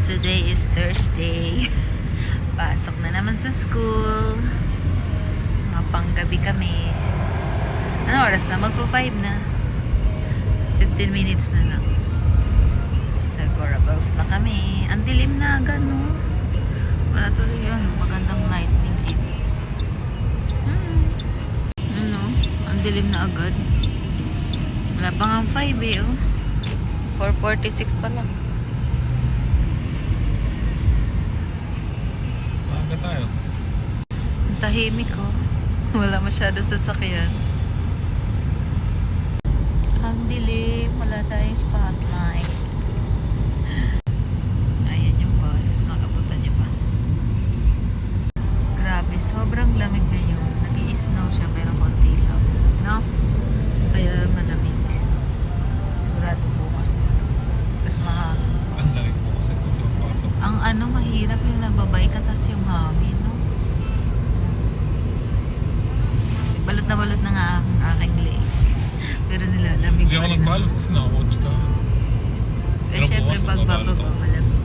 Today is Thursday. Pasok na naman sa school. Mga panggabi kami. Ano oras na? Magpo-5 na. 15 minutes na lang. Sa Corabels na kami. Ang dilim na agad, no? Wala tuloy yun. Magandang lightning dito. Ano? Ang dilim na agad. Wala pa nga 5 eh, oh. 4:46 pa lang. Maaga tayo. Ang tahimik, oh. Wala masyadong sasakyan. Ang dilim. Wala tayong spotlight. Ayan yung bus. Nakabutan niyo pa. Grabe. Sobrang lamig ngayon. Nag-i-snow siya pero konti lang. No? Kaya malamig. Sigurado bukas nito. Tapos mahangin. Ang laki po kasi ito sa pasok. Ang ano, mahirap yung nababay ka tas yung hangin, no? Balot na nga ang aking leg. Pero nilalamig Hindi ako nagbalot kasi nakakoach tayo. Eh, Pero syempre, bukas pag magbabalot bababa, ako. malamig.